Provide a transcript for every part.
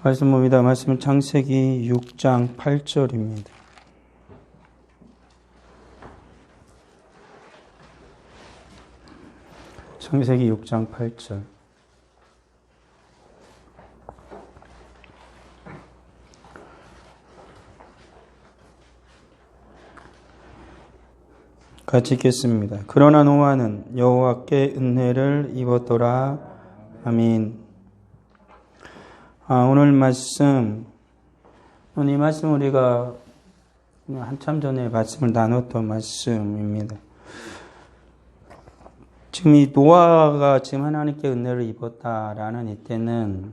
말씀 봅니다. 말씀은 창세기 6장 8절입니다. 창세기 6장 8절. 같이 읽겠습니다. 그러나 노아는 여호와께 은혜를 입었더라. 아멘. 오늘 말씀, 이 말씀 우리가 한참 전에 말씀을 나눴던 말씀입니다. 지금 이 노아가 지금 하나님께 은혜를 입었다라는 이때는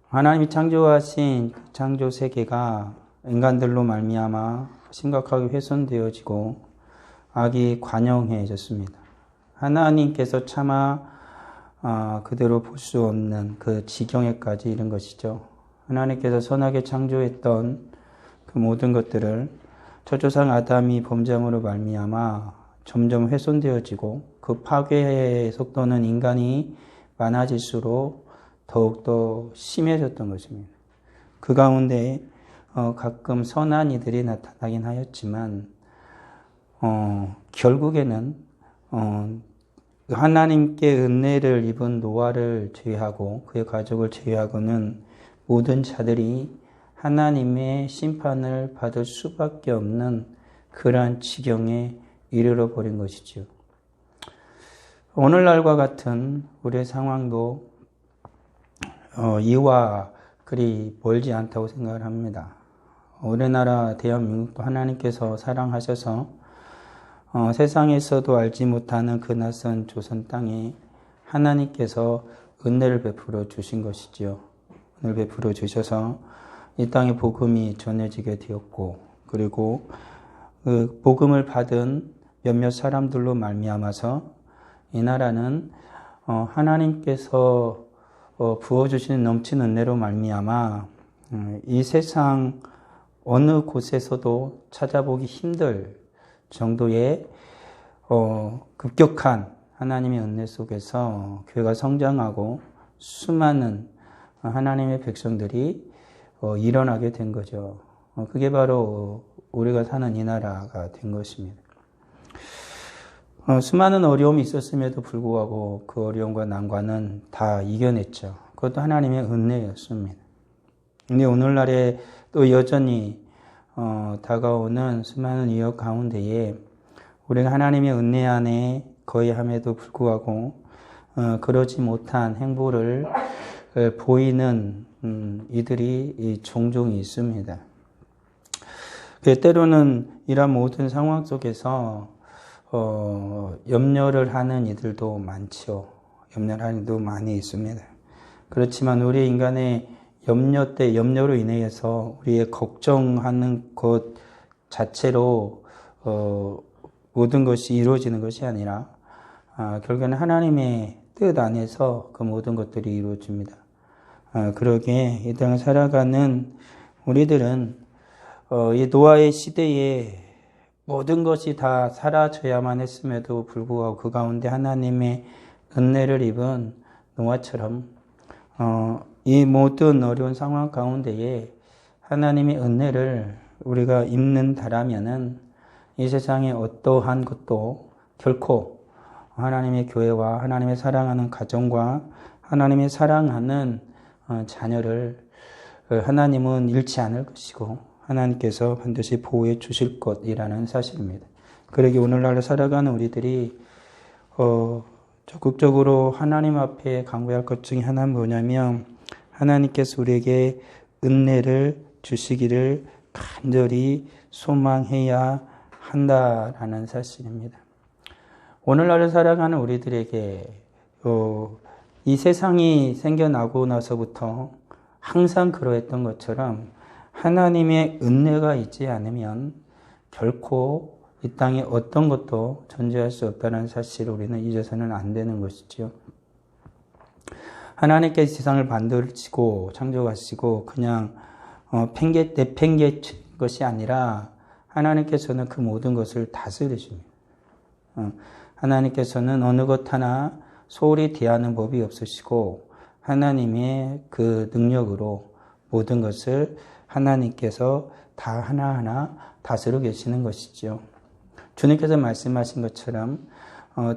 하나님이 창조하신 창조 세계가 인간들로 말미암아 심각하게 훼손되어지고 악이 관영해졌습니다. 하나님께서 차마 그대로 볼 수 없는 그 지경에까지 이른 것이죠. 하나님께서 선하게 창조했던 그 모든 것들을 첫조상 아담이 범죄함으로 말미암아 점점 훼손되어지고 그 파괴의 속도는 인간이 많아질수록 더욱더 심해졌던 것입니다. 그 가운데 가끔 선한 이들이 나타나긴 하였지만 결국에는 하나님께 은혜를 입은 노아를 제외하고 그의 가족을 제외하고는 모든 자들이 하나님의 심판을 받을 수밖에 없는 그러한 지경에 이르러 버린 것이지요. 오늘날과 같은 우리의 상황도 이와 그리 멀지 않다고 생각을 합니다. 우리나라 대한민국도 하나님께서 사랑하셔서 세상에서도 알지 못하는 그 낯선 조선 땅에 하나님께서 은혜를 베풀어 주신 것이지요. 은혜를 베풀어 주셔서 이 땅에 복음이 전해지게 되었고, 그리고 그 복음을 받은 몇몇 사람들로 말미암아서 이 나라는 하나님께서 부어주신 넘치는 은혜로 말미암아 이 세상 어느 곳에서도 찾아보기 힘들 정도의 급격한 하나님의 은혜 속에서 교회가 성장하고 수많은 하나님의 백성들이 일어나게 된 거죠. 그게 바로 우리가 사는 이 나라가 된 것입니다. 수많은 어려움이 있었음에도 불구하고 그 어려움과 난관은 다 이겨냈죠. 그것도 하나님의 은혜였습니다. 근데 오늘날에 또 여전히 다가오는 수많은 위협 가운데에 우리가 하나님의 은혜 안에 거해함에도 불구하고 그러지 못한 행보를 보이는 이들이 종종 있습니다. 때로는 이런 모든 상황 속에서 염려를 하는 이들도 많죠. 염려를 하는 이들도 많이 있습니다. 그렇지만 우리 인간의 염려로 인해서 우리의 걱정하는 것 자체로 모든 것이 이루어지는 것이 아니라 결국에는 하나님의 뜻 안에서 그 모든 것들이 이루어집니다. 그러기에 이 땅을 살아가는 우리들은 이 노아의 시대에 모든 것이 다 사라져야만 했음에도 불구하고 그 가운데 하나님의 은혜를 입은 노아처럼 이 모든 어려운 상황 가운데에 하나님의 은혜를 우리가 입는다라면은 이 세상의 어떠한 것도 결코 하나님의 교회와 하나님의 사랑하는 가정과 하나님의 사랑하는 자녀를 하나님은 잃지 않을 것이고 하나님께서 반드시 보호해 주실 것이라는 사실입니다. 그러기 오늘날 살아가는 우리들이 적극적으로 하나님 앞에 간구할 것 중에 하나는 뭐냐면 하나님께서 우리에게 은혜를 주시기를 간절히 소망해야 한다라는 사실입니다. 오늘날을 살아가는 우리들에게 이 세상이 생겨나고 나서부터 항상 그러했던 것처럼 하나님의 은혜가 있지 않으면 결코 이 땅에 어떤 것도 존재할 수 없다는 사실을 우리는 잊어서는 안 되는 것이죠. 하나님께서 세상을 만들시고 창조하시고 그냥 내팽개친 것이 아니라 하나님께서는 그 모든 것을 다스리십니다. 하나님께서는 어느 것 하나 소홀히 대하는 법이 없으시고 하나님의 그 능력으로 모든 것을 하나님께서 다 하나하나 다스리고 계시는 것이죠. 주님께서 말씀하신 것처럼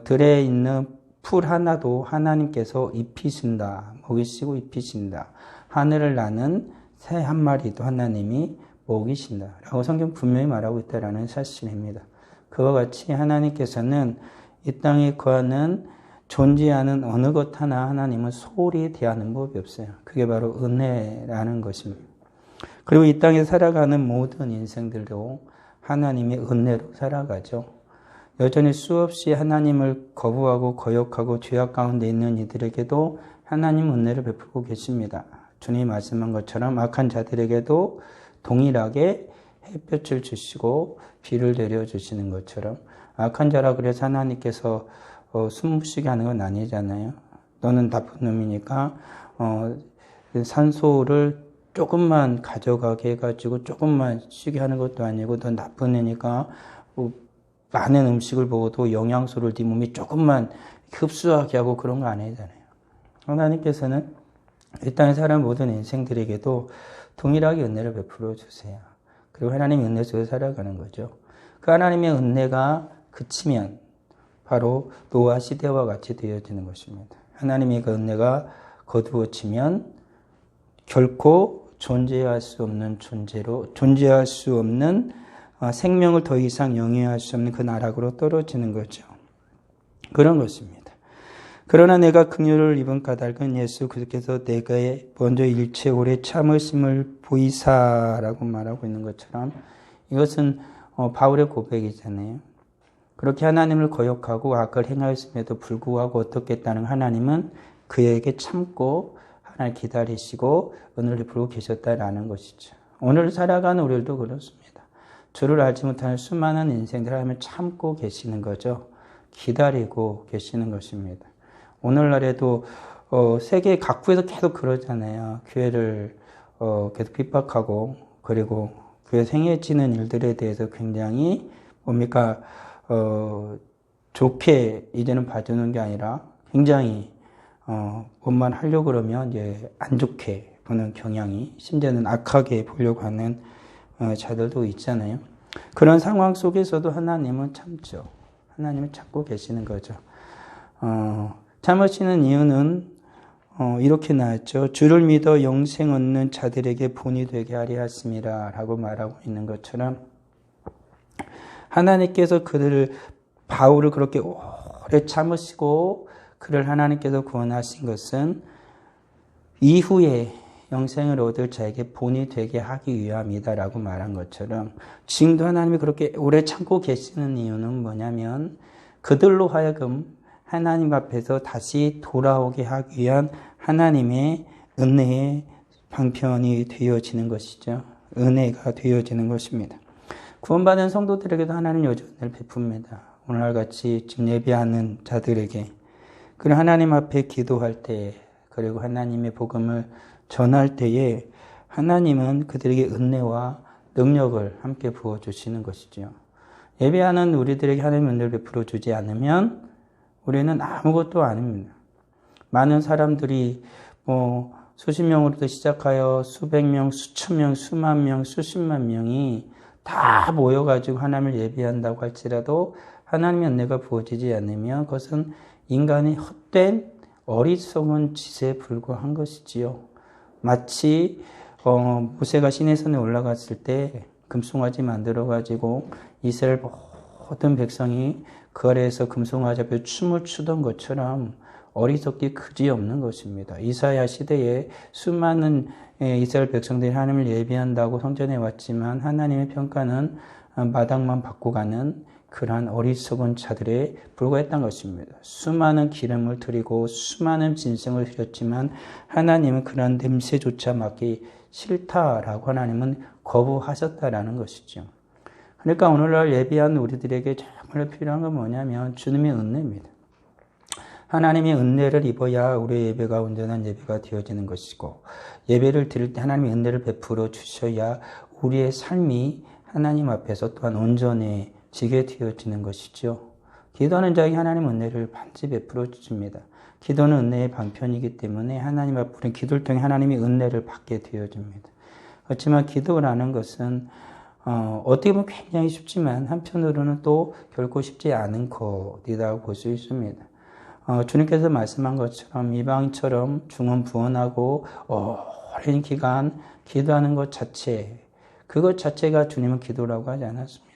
들에 있는 풀 하나도 하나님께서 입히신다. 먹이시고 입히신다. 하늘을 나는 새 한 마리도 하나님이 먹이신다. 라고 성경 분명히 말하고 있다는 사실입니다. 그와 같이 하나님께서는 이 땅에 거하는 존재하는 어느 것 하나 하나님은 소홀히 대하는 법이 없어요. 그게 바로 은혜라는 것입니다. 그리고 이 땅에 살아가는 모든 인생들도 하나님의 은혜로 살아가죠. 여전히 수없이 하나님을 거부하고 거역하고 죄악 가운데 있는 이들에게도 하나님 은혜를 베풀고 계십니다. 주님이 말씀한 것처럼 악한 자들에게도 동일하게 햇볕을 주시고 비를 내려주시는 것처럼 악한 자라 그래서 하나님께서 숨쉬게 하는 건 아니잖아요. 너는 나쁜 놈이니까 산소를 조금만 가져가게 해가지고 조금만 쉬게 하는 것도 아니고 너 나쁜 애니까 많은 음식을 먹어도 영양소를 네 몸이 조금만 흡수하게 하고 그런 거 아니잖아요. 하나님께서는 이 땅에 사는 모든 인생들에게도 동일하게 은혜를 베풀어 주세요. 그리고 하나님의 은혜 속에 살아가는 거죠. 그 하나님의 은혜가 그치면 바로 노아 시대와 같이 되어지는 것입니다. 하나님의 그 은혜가 거두어지면 결코 존재할 수 없는 존재로 존재할 수 없는 생명을 더 이상 영위할 수 없는 그 나락으로 떨어지는 거죠. 그런 것입니다. 그러나 내가 긍휼을 입은 까닭은 예수 그리스도께서 내가 먼저 일체 오래 참으심을 보이사라고 말하고 있는 것처럼 이것은 바울의 고백이잖아요. 그렇게 하나님을 거역하고 악을 행하였음에도 불구하고 어떻게 했다는 하나님은 그에게 참고 하나님 기다리시고 은혜를 베풀고 계셨다라는 것이죠. 오늘 살아가는 우리들도 그렇습니다. 주를 알지 못하는 수많은 인생들을 하나님을 참고 계시는 거죠. 기다리고 계시는 것입니다. 오늘날에도 세계 각국에서 계속 그러잖아요. 교회를 계속 핍박하고 그리고 교회에서 행해지는 일들에 대해서 굉장히 뭡니까 좋게 이제는 봐주는 게 아니라 굉장히 뭔만 하려고 그러면 이제 안 좋게 보는 경향이 심지어는 악하게 보려고 하는 자들도 있잖아요. 그런 상황 속에서도 하나님은 참죠. 하나님은 참고 계시는 거죠. 참으시는 이유는 이렇게 나왔죠. 주를 믿어 영생 얻는 자들에게 본이 되게 하려 하심이라 라고 말하고 있는 것처럼 하나님께서 바울을 그렇게 오래 참으시고 그를 하나님께서 구원하신 것은 이후에 영생을 얻을 자에게 본이 되게 하기 위함이다라고 말한 것처럼 지금도 하나님이 그렇게 오래 참고 계시는 이유는 뭐냐면 그들로 하여금 하나님 앞에서 다시 돌아오게 하기 위한 하나님의 은혜의 방편이 되어지는 것이죠. 은혜가 되어지는 것입니다. 구원받은 성도들에게도 하나님 여전히 베풉니다. 오늘날같이 지금 예배하는 자들에게 그리고 하나님 앞에 기도할 때에 그리고 하나님의 복음을 전할 때에 하나님은 그들에게 은혜와 능력을 함께 부어주시는 것이죠. 예배하는 우리들에게 하나님의 은혜를 베풀어 주지 않으면 우리는 아무것도 아닙니다. 많은 사람들이 수십 명으로부터 시작하여 수백 명, 수천 명, 수만 명, 수십만 명이 다 모여가지고 하나님을 예배한다고 할지라도 하나님의 은혜가 부어지지 않으면 그것은 인간의 헛된 어리석은 짓에 불과한 것이지요. 마치 모세가 시내산에 올라갔을 때 금송아지 만들어가지고 이스라엘 모든 백성이 그 아래에서 금송아지 앞에 춤을 추던 것처럼 어리석기 그지없는 것입니다. 이사야 시대에 수많은 이스라엘 백성들이 하나님을 예배한다고 성전에 왔지만 하나님의 평가는 마당만 받고 가는 그러한 어리석은 자들에 불과했던 것입니다. 수많은 기름을 드리고 수많은 진성을 드렸지만 하나님은 그러한 냄새조차 맡기 싫다라고 하나님은 거부하셨다라는 것이죠. 그러니까 오늘날 예배한 우리들에게 정말 필요한 건 뭐냐면 주님의 은혜입니다. 하나님의 은혜를 입어야 우리의 예배가 온전한 예배가 되어지는 것이고 예배를 드릴 때 하나님의 은혜를 베풀어 주셔야 우리의 삶이 하나님 앞에서 또한 온전해지게 되어지는 것이죠. 기도하는 자에게 하나님 은혜를 반드시 베풀어 주십니다. 기도는 은혜의 방편이기 때문에 하나님 앞에 우리는 기도를 통해 하나님이 은혜를 받게 되어집니다. 그렇지만 기도라는 것은 어떻게 보면 굉장히 쉽지만 한편으로는 또 결코 쉽지 않은 것이라고 볼 수 있습니다. 주님께서 말씀한 것처럼 이방인처럼 중언부언하고 오랜 기간 기도하는 것 자체, 그것 자체가 주님은 기도라고 하지 않았습니다.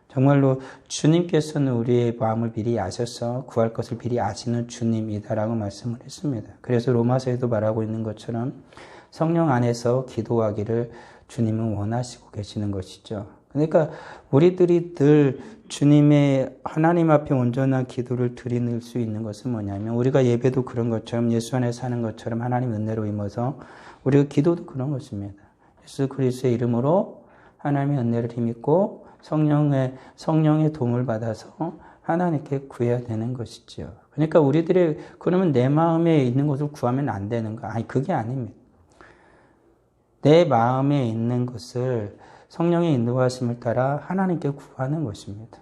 정말로 주님께서는 우리의 마음을 미리 아셔서 구할 것을 미리 아시는 주님이다라고 말씀을 했습니다. 그래서 로마서에도 말하고 있는 것처럼 성령 안에서 기도하기를 주님은 원하시고 계시는 것이죠. 그러니까 우리들이 늘 주님의 하나님 앞에 온전한 기도를 드릴 수 있는 것은 뭐냐면 우리가 예배도 그런 것처럼 예수 안에 사는 것처럼 하나님 은혜로 임해서 우리가 기도도 그런 것입니다. 예수 그리스도의 이름으로 하나님의 은혜를 힘입고 성령의 도움을 받아서 하나님께 구해야 되는 것이죠. 그러니까 우리들의 그러면 내 마음에 있는 것을 구하면 안 되는 거 아니 그게 아닙니다. 내 마음에 있는 것을 성령의 인도하심을 따라 하나님께 구하는 것입니다.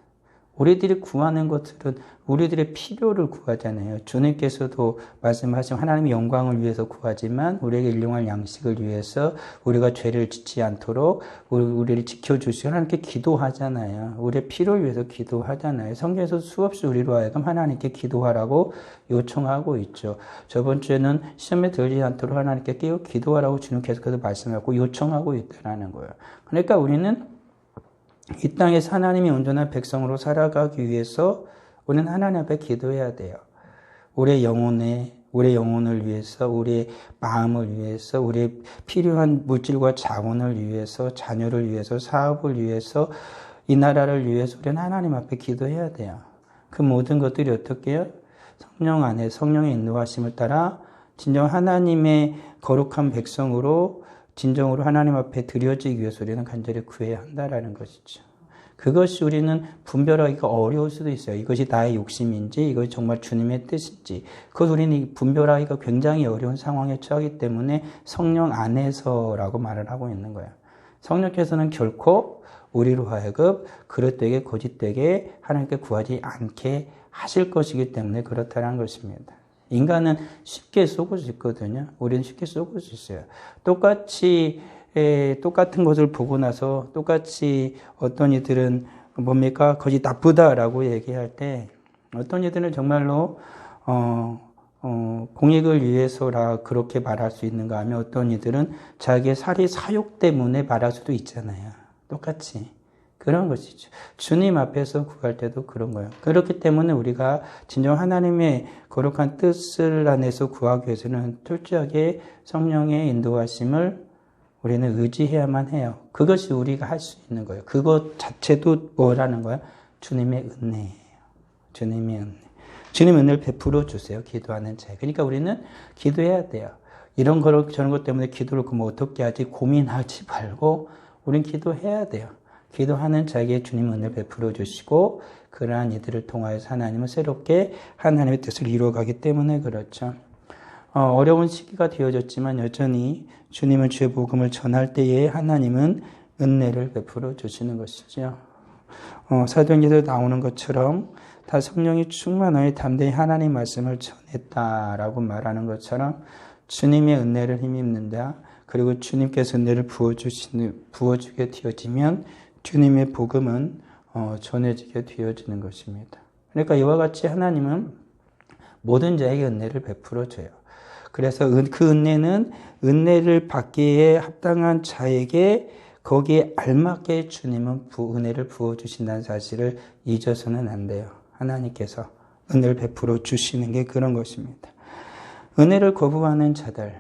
우리들이 구하는 것들은 우리들의 필요를 구하잖아요. 주님께서도 말씀하신 하나님의 영광을 위해서 구하지만 우리에게 일용할 양식을 위해서 우리가 죄를 짓지 않도록 우리를 지켜주시고 하나님께 기도하잖아요. 우리의 필요를 위해서 기도하잖아요. 성경에서 수없이 우리로 하여금 하나님께 기도하라고 요청하고 있죠. 저번 주에는 시험에 들지 않도록 하나님께 깨어 기도하라고 주님께서 말씀하고 요청하고 있다는 거예요. 그러니까 우리는 이 땅에서 하나님이 온전한 백성으로 살아가기 위해서 우리는 하나님 앞에 기도해야 돼요. 우리의 영혼을 위해서, 우리의 마음을 위해서, 우리의 필요한 물질과 자원을 위해서, 자녀를 위해서, 사업을 위해서, 이 나라를 위해서 우리는 하나님 앞에 기도해야 돼요. 그 모든 것들이 어떻게 해요? 성령 안에 성령의 인도하심을 따라 진정 하나님의 거룩한 백성으로 진정으로 하나님 앞에 드려지기 위해서 우리는 간절히 구해야 한다라는 것이죠. 그것이 우리는 분별하기가 어려울 수도 있어요. 이것이 나의 욕심인지 이것이 정말 주님의 뜻인지 그것 우리는 분별하기가 굉장히 어려운 상황에 처하기 때문에 성령 안에서라고 말을 하고 있는 거예요. 성령께서는 결코 우리로 하여금 그릇되게 거짓되게 하나님께 구하지 않게 하실 것이기 때문에 그렇다는 것입니다. 인간은 쉽게 속을 수 있거든요. 우리는 쉽게 속을 수 있어요. 똑같은 것을 보고 나서 똑같이 어떤 이들은 뭡니까? 그것이 나쁘다라고 얘기할 때 어떤 이들은 정말로 공익을 위해서라 그렇게 말할 수 있는가 하면 어떤 이들은 자기의 살이 사욕 때문에 말할 수도 있잖아요. 똑같이. 그런 것이죠. 주님 앞에서 구할 때도 그런 거예요. 그렇기 때문에 우리가 진정 하나님의 거룩한 뜻을 안에서 구하기 위해서는 철저하게 성령의 인도하심을 우리는 의지해야만 해요. 그것이 우리가 할 수 있는 거예요. 그것 자체도 뭐라는 거예요? 주님의 은혜예요. 주님의 은혜. 주님 은혜를 베풀어 주세요. 기도하는 자에. 그러니까 우리는 기도해야 돼요. 이런 거 저런 것 때문에 기도를 그럼 어떻게 하지? 고민하지 말고 우리는 기도해야 돼요. 기도하는 자에게 주님 은혜를 베풀어 주시고 그러한 이들을 통하여서 하나님은 새롭게 하나님의 뜻을 이루어가기 때문에 그렇죠. 어려운 시기가 되어졌지만 여전히 주님은 주의 복음을 전할 때에 하나님은 은혜를 베풀어 주시는 것이죠. 사도행전에 나오는 것처럼 다 성령이 충만하여 담대히 하나님 말씀을 전했다라고 말하는 것처럼 주님의 은혜를 힘입는다. 그리고 주님께서 은혜를 부어주게 되어지면 주님의 복음은 전해지게 되어지는 것입니다. 그러니까 이와 같이 하나님은 모든 자에게 은혜를 베풀어 줘요. 그래서 그 은혜는 은혜를 받기에 합당한 자에게 거기에 알맞게 주님은 은혜를 부어주신다는 사실을 잊어서는 안 돼요. 하나님께서 은혜를 베풀어 주시는 게 그런 것입니다. 은혜를 거부하는 자들,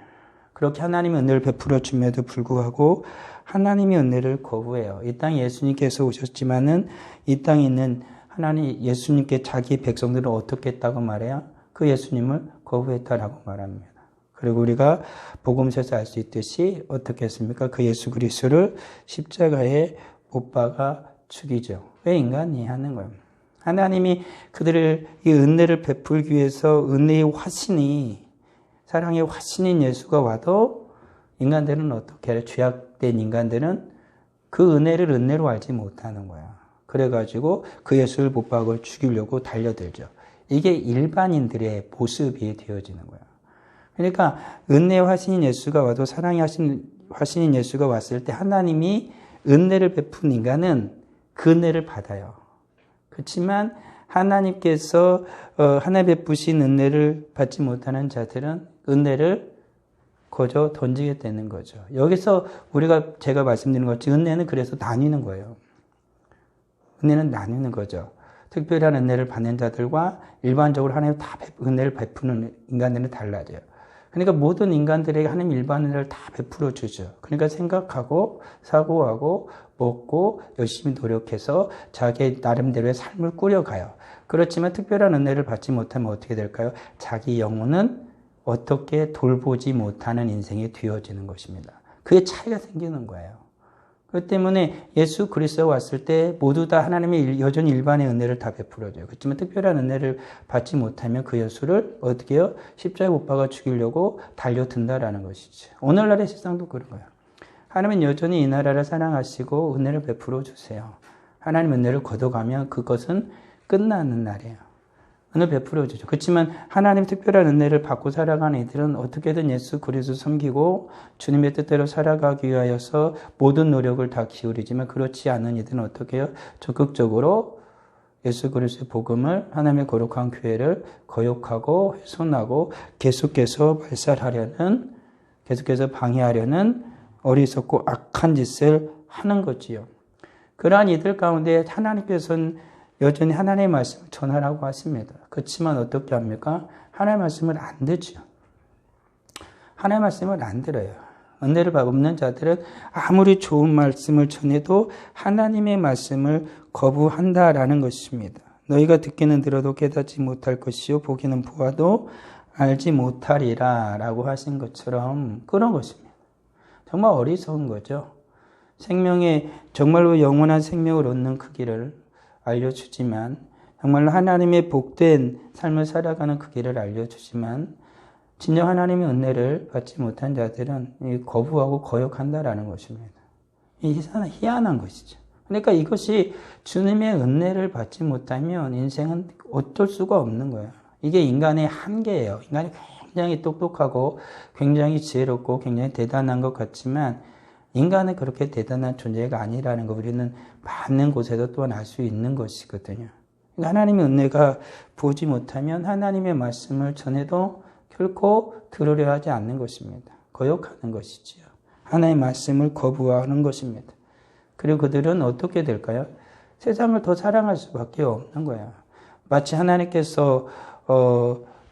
그렇게 하나님의 은혜를 베풀어 줌에도 불구하고 하나님의 은혜를 거부해요. 이 땅에 예수님께서 오셨지만은 이 땅에 있는 하나님 예수님께 자기 백성들을 어떻게 했다고 말해요? 그 예수님을 거부했다라고 말합니다. 그리고 우리가 복음서에서 알 수 있듯이 어떻게 했습니까? 그 예수 그리스도를 십자가에 못 박아 죽이죠. 왜 인간이 하는 거예요? 하나님이 그들을 이 은혜를 베풀기 위해서 은혜의 화신이 사랑의 화신인 예수가 와도 인간들은 어떻게 해요? 죄악된 인간들은 그 은혜를 은혜로 알지 못하는 거야. 그래가지고 그 예수를 못 박아 죽이려고 달려들죠. 이게 일반인들의 모습이 되어지는 거예요. 그러니까 은혜의 화신인 예수가 와도 사랑의 화신인 예수가 왔을 때 하나님이 은혜를 베푼 인간은 그 은혜를 받아요. 그렇지만 하나님께서 하나님 베푸신 은혜를 받지 못하는 자들은 은혜를 거저 던지게 되는 거죠. 여기서 제가 말씀드린 것처럼 은혜는 그래서 나뉘는 거예요. 은혜는 나뉘는 거죠. 특별한 은혜를 받는 자들과 일반적으로 하나님 다 은혜를 베푸는 인간들은 달라져요. 그러니까 모든 인간들에게 하나님 일반 은혜를 다 베풀어 주죠. 그러니까 생각하고 사고하고 먹고 열심히 노력해서 자기 나름대로의 삶을 꾸려가요. 그렇지만 특별한 은혜를 받지 못하면 어떻게 될까요? 자기 영혼은 어떻게 돌보지 못하는 인생이 되어지는 것입니다. 그게 차이가 생기는 거예요. 그렇기 때문에 예수 그리스도가 왔을 때 모두 다 하나님의 여전히 일반의 은혜를 다 베풀어줘요. 그렇지만 특별한 은혜를 받지 못하면 그 예수를 어떻게 해요? 십자가에 못 박아 죽이려고 달려든다라는 것이죠. 오늘날의 세상도 그런 거예요. 하나님은 여전히 이 나라를 사랑하시고 은혜를 베풀어 주세요. 하나님 은혜를 거둬가면 그것은 끝나는 날이에요. 은혜를 베풀어 주죠. 그렇지만 하나님 특별한 은혜를 받고 살아가는 이들은 어떻게든 예수 그리스도 섬기고 주님의 뜻대로 살아가기 위하여서 모든 노력을 다 기울이지만 그렇지 않은 이들은 어떻게 해요? 적극적으로 예수 그리스도의 복음을 하나님의 거룩한 교회를 거역하고 훼손하고 계속해서 발살하려는 계속해서 방해하려는 어리석고 악한 짓을 하는 거지요. 그러한 이들 가운데 하나님께서는 여전히 하나님의 말씀을 전하라고 하십니다. 그렇지만 어떻게 합니까? 하나님의 말씀을 안 듣죠. 하나님의 말씀을 안 들어요. 은혜를 없는 자들은 아무리 좋은 말씀을 전해도 하나님의 말씀을 거부한다라는 것입니다. 너희가 듣기는 들어도 깨닫지 못할 것이요 보기는 보아도 알지 못하리라 라고 하신 것처럼 그런 것입니다. 정말 어리석은 거죠. 정말로 영원한 생명을 얻는 그 길을 알려주지만 정말로 하나님의 복된 삶을 살아가는 그 길을 알려주지만 진정 하나님의 은혜를 받지 못한 자들은 거부하고 거역한다라는 것입니다. 희한한 것이죠. 그러니까 이것이 주님의 은혜를 받지 못하면 인생은 어쩔 수가 없는 거예요. 이게 인간의 한계예요. 인간이 굉장히 똑똑하고 굉장히 지혜롭고 굉장히 대단한 것 같지만 인간은 그렇게 대단한 존재가 아니라는 거 우리는 많은 곳에서 또한 알 수 있는 것이거든요. 그러니까 하나님의 은혜가 보지 못하면 하나님의 말씀을 전해도 결코 들으려 하지 않는 것입니다. 거역하는 것이지요. 하나님의 말씀을 거부하는 것입니다. 그리고 그들은 어떻게 될까요? 세상을 더 사랑할 수밖에 없는 거예요. 마치 하나님께서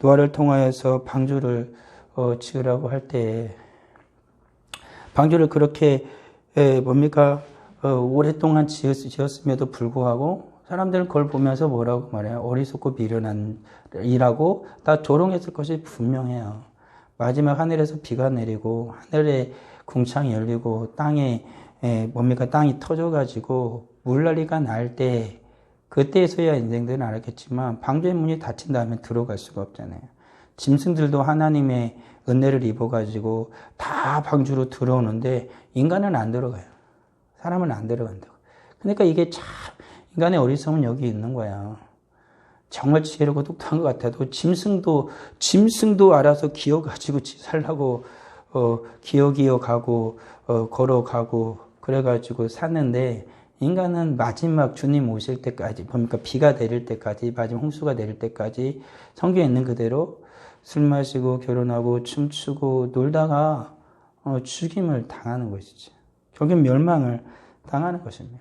노아를 통하여서 방주를 지으라고 할 때 방주를 그렇게 오랫동안 지었음에도 불구하고 사람들은 그걸 보면서 뭐라고 말해요? 어리석고 미련한 이라고 다 조롱했을 것이 분명해요. 마지막 하늘에서 비가 내리고 하늘에 궁창이 열리고 땅이 터져가지고 물난리가 날 때 그때에서야 인생들은 알았겠지만 방주의 문이 닫힌 다음에 들어갈 수가 없잖아요. 짐승들도 하나님의 은혜를 입어가지고 다 방주로 들어오는데 인간은 안 들어가요. 사람은 안 들어간다고. 그러니까 이게 참 인간의 어리석음은 여기 있는 거야. 정말 지혜롭고 똑똑한 것 같아도 짐승도 알아서 기어가지고 살라고 기어 가고 걸어가고 그래가지고 사는데 인간은 마지막 주님 오실 때까지 비가 내릴 때까지 마지막 홍수가 내릴 때까지 성경에 있는 그대로 술 마시고 결혼하고 춤추고 놀다가 죽임을 당하는 것이지. 결국 멸망을 당하는 것입니다.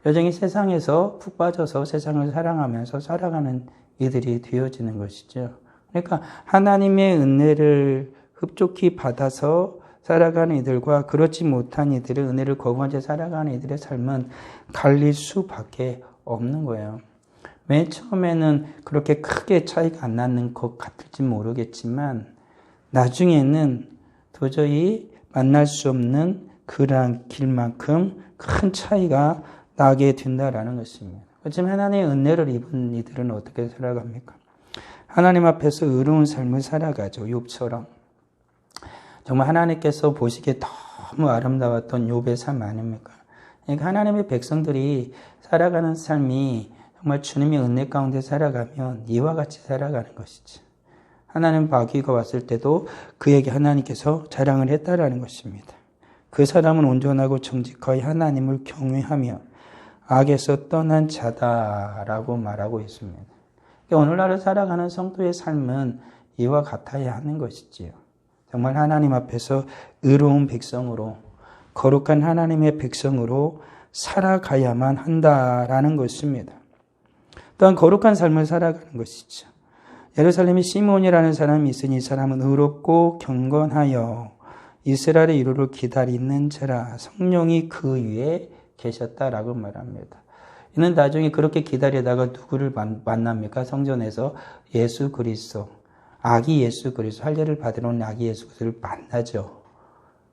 여전히 세상에서 푹 빠져서 세상을 사랑하면서 살아가는 이들이 되어지는 것이죠. 그러니까 하나님의 은혜를 흡족히 받아서 살아가는 이들과 그렇지 못한 이들은 은혜를 거부한 채 살아가는 이들의 삶은 갈릴 수밖에 없는 거예요. 맨 처음에는 그렇게 크게 차이가 안 나는 것 같을지 모르겠지만 나중에는 도저히 만날 수 없는 그러한 길만큼 큰 차이가 나게 된다라는 것입니다. 그렇지만 하나님의 은혜를 입은 이들은 어떻게 살아갑니까? 하나님 앞에서 의로운 삶을 살아가죠. 욥처럼. 정말 하나님께서 보시기에 너무 아름다웠던 욥의 삶 아닙니까? 그러니까 하나님의 백성들이 살아가는 삶이 정말 주님의 은혜 가운데 살아가면 이와 같이 살아가는 것이지. 하나님 마귀가 왔을 때도 그에게 하나님께서 자랑을 했다라는 것입니다. 그 사람은 온전하고 정직하여 하나님을 경외하며 악에서 떠난 자다라고 말하고 있습니다. 오늘날 살아가는 성도의 삶은 이와 같아야 하는 것이지요. 정말 하나님 앞에서 의로운 백성으로, 거룩한 하나님의 백성으로 살아가야만 한다라는 것입니다. 또한 거룩한 삶을 살아가는 것이죠. 예루살렘에 시몬이라는 사람이 있으니 이 사람은 의롭고 경건하여 이스라엘의 이루를 기다리는 자라. 성령이 그 위에 계셨다라고 말합니다. 이는 나중에 그렇게 기다리다가 누구를 만납니까? 성전에서 예수 그리스도, 아기 예수 그리스도, 할례를 받으러 온 아기 예수 그리스도를 만나죠.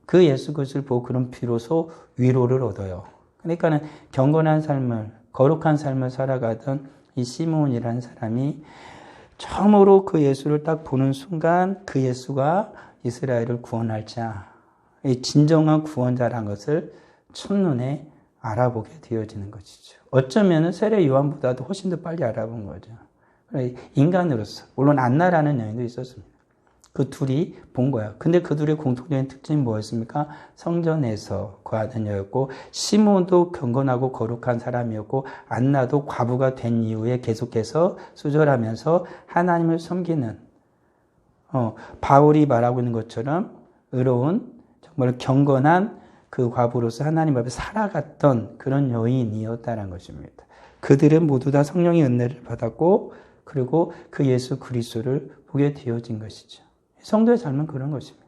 그 예수 그리스도를 보고 그런 비로소 위로를 얻어요. 그러니까는 경건한 삶을, 거룩한 삶을 살아가던 이 시몬이라는 사람이 처음으로 그 예수를 딱 보는 순간 그 예수가 이스라엘을 구원할 자, 진정한 구원자라는 것을 첫눈에 알아보게 되어지는 것이죠. 어쩌면 세례 요한보다도 훨씬 더 빨리 알아본 거죠. 인간으로서, 물론 안나라는 여인도 있었습니다. 그 둘이 본 거야. 근데 그 둘의 공통적인 특징이 뭐였습니까? 성전에서 거하던 여였고, 시몬도 경건하고 거룩한 사람이었고, 안나도 과부가 된 이후에 계속해서 수절하면서 하나님을 섬기는, 바울이 말하고 있는 것처럼 의로운, 정말 경건한 그 과부로서 하나님 앞에 살아갔던 그런 여인이었다는 것입니다. 그들은 모두 다 성령의 은혜를 받았고, 그리고 그 예수 그리스도를 보게 되어진 것이죠. 성도의 삶은 그런 것입니다.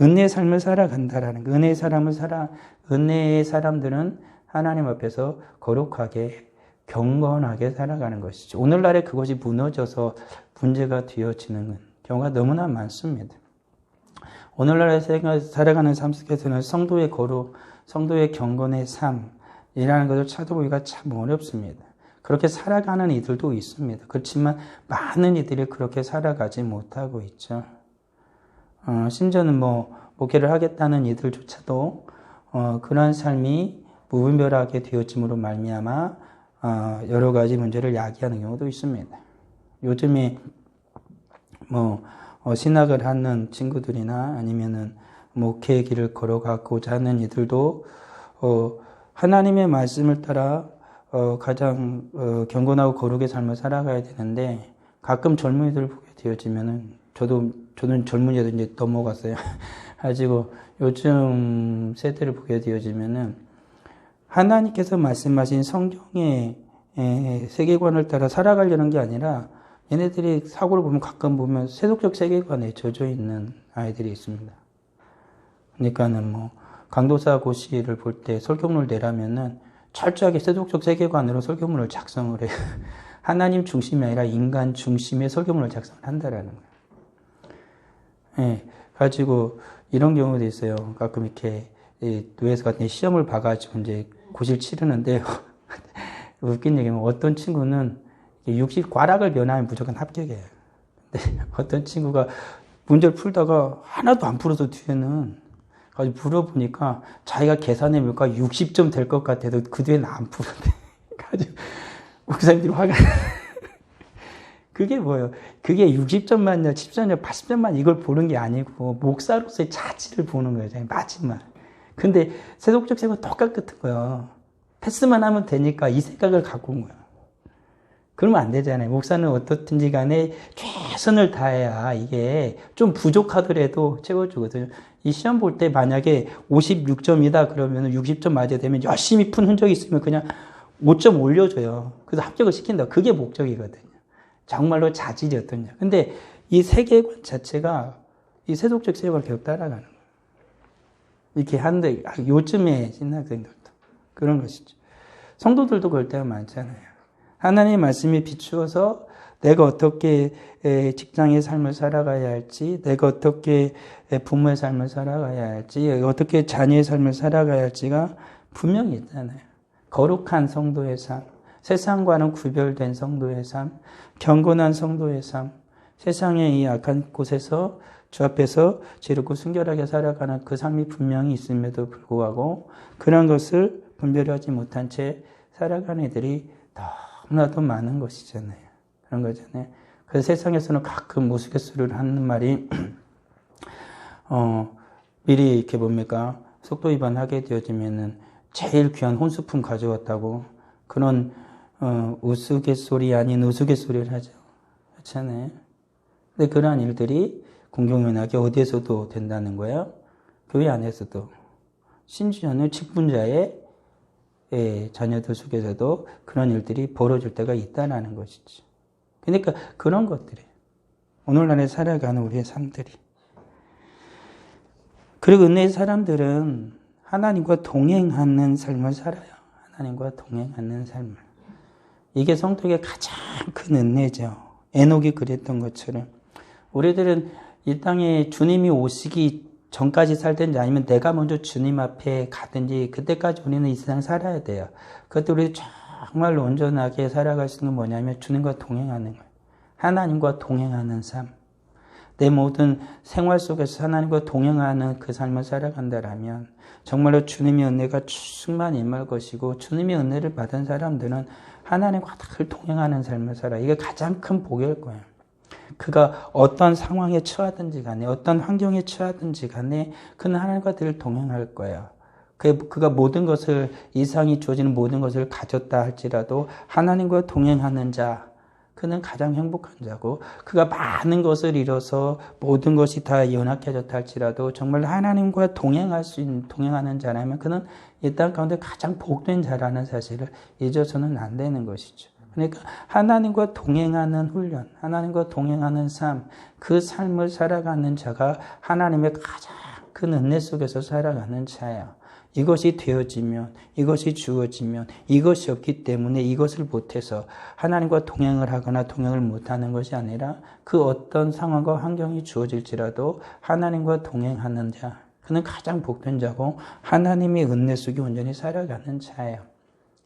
은혜의 삶을 살아간다라는 거. 은혜의 사람들은 하나님 앞에서 거룩하게, 경건하게 살아가는 것이죠. 오늘날에 그것이 무너져서 문제가 되어지는 경우가 너무나 많습니다. 오늘날에 살아가는 삶 속에서는 성도의 거룩, 성도의 경건의 삶이라는 것을 찾아보기가 참 어렵습니다. 그렇게 살아가는 이들도 있습니다. 그렇지만 많은 이들이 그렇게 살아가지 못하고 있죠. 심지어는 목회를 하겠다는 이들조차도 그러한 삶이 무분별하게 되어짐으로 말미암아 여러 가지 문제를 야기하는 경우도 있습니다. 요즘에 신학을 하는 친구들이나 아니면은 목회의 길을 걸어가고자 하는 이들도 하나님의 말씀을 따라 가장 경건하고 거룩의 삶을 살아가야 되는데 가끔 젊은이들 보게 되어지면은 저는 젊은이도 이제 넘어갔어요. 가지고 요즘 세대를 보게 되어지면은 하나님께서 말씀하신 성경의 세계관을 따라 살아가려는 게 아니라 얘네들이 사고를 보면 가끔 보면 세속적 세계관에 젖어 있는 아이들이 있습니다. 그러니까는 강도사 고시를 볼 때 설교문을 내라면은 철저하게 세속적 세계관으로 설교문을 작성을 해요. 하나님 중심이 아니라 인간 중심의 설교문을 작성을 한다라는 거예요. 예, 가지고 이런 경우도 있어요. 가끔 이렇게 노예서 같은 시험을 봐가지고 이제 고시를 치르는데 웃긴 얘기는 어떤 친구는 60과락을 면하면 무조건 합격이에요. 근데 어떤 친구가 문제를 풀다가 하나도 안 풀어서 뒤에는 가지고 물어보니까 자기가 계산해보니까 60점 될 것 같아도 그 뒤에는 안 풀었대. 가지고 목사님들이 화가 그게 뭐예요? 그게 60점만이냐, 70점이냐, 80점만 이걸 보는 게 아니고 목사로서의 자질을 보는 거예요. 마지막. 근데 세속적 세계는 똑같은 거예요. 패스만 하면 되니까 이 생각을 갖고 온 거예요. 그러면 안 되잖아요. 목사는 어떻든지 간에 최선을 다해야 이게 좀 부족하더라도 채워주거든요. 이 시험 볼 때 만약에 56점이다 그러면 60점 맞아야 되면 열심히 푼 흔적이 있으면 그냥 5점 올려줘요. 그래서 합격을 시킨다. 그게 목적이거든요. 정말로 자질이 어떠냐. 근데 이 세계관 자체가 이 세속적 세계관을 계속 따라가는 거예요. 이렇게 하는데 요즘에 신학생들도 그런 것이죠. 성도들도 그럴 때가 많잖아요. 하나님의 말씀이 비추어서 내가 어떻게 직장의 삶을 살아가야 할지, 내가 어떻게 부모의 삶을 살아가야 할지, 어떻게 자녀의 삶을 살아가야 할지가 분명히 있잖아요. 거룩한 성도의 삶, 세상과는 구별된 성도의 삶, 경건한 성도의 삶, 세상의 이 악한 곳에서 주 앞에서 지혜롭고 순결하게 살아가는 그 삶이 분명히 있음에도 불구하고 그런 것을 분별하지 못한 채 살아가는 이들이 너무나 더 많은 것이잖아요. 그런 거잖아요. 그래서 세상에서는 가끔 우스갯소리를 하는 말이 미리 이렇게 뭡니까? 속도 위반하게 되어지면은 제일 귀한 혼수품 가져왔다고 그런 우스갯소리 아닌 우스갯소리를 하죠. 그렇잖아요. 근데 그러한 일들이 공공연하게 어디에서도 된다는 거예요. 교회 안에서도. 심지어는 직분자의 자녀들 속에서도 그런 일들이 벌어질 때가 있다는 것이지. 그러니까 그런 것들이 오늘날에 살아가는 우리의 삶들이. 그리고 은혜의 사람들은 하나님과 동행하는 삶을 살아요. 하나님과 동행하는 삶을. 이게 성도에게 가장 큰 은혜죠. 에녹이 그랬던 것처럼. 우리들은 이 땅에 주님이 오시기 전까지 살든지 아니면 내가 먼저 주님 앞에 가든지 그때까지 우리는 이 세상 살아야 돼요. 그것도 우리 정말 온전하게 살아갈 수 있는 건 뭐냐면 주님과 동행하는 거예요. 하나님과 동행하는 삶. 내 모든 생활 속에서 하나님과 동행하는 그 삶을 살아간다라면 정말로 주님의 은혜가 충만히 임할 것이고 주님의 은혜를 받은 사람들은 하나님과 늘 동행하는 삶을 살아요. 이게 가장 큰 복일 거예요. 그가 어떤 상황에 처하든지 간에 어떤 환경에 처하든지 간에 그는 하나님과 늘 동행할 거예요. 그가 모든 것을 이상이 주어지는 모든 것을 가졌다 할지라도 하나님과 동행하는 자 그는 가장 행복한 자고 그가 많은 것을 잃어서 모든 것이 다 연약해졌다 할지라도 정말 하나님과 동행하는 자라면 그는 이 땅 가운데 가장 복된 자라는 사실을 잊어서는 안 되는 것이죠. 그러니까 하나님과 동행하는 훈련, 하나님과 동행하는 삶, 그 삶을 살아가는 자가 하나님의 가장 큰 은혜 속에서 살아가는 자예요. 이것이 되어지면, 이것이 주어지면, 이것이 없기 때문에 이것을 못해서 하나님과 동행을 하거나 동행을 못하는 것이 아니라 그 어떤 상황과 환경이 주어질지라도 하나님과 동행하는 자, 그는 가장 복된 자고 하나님의 은혜 속에 온전히 살아가는 자예요.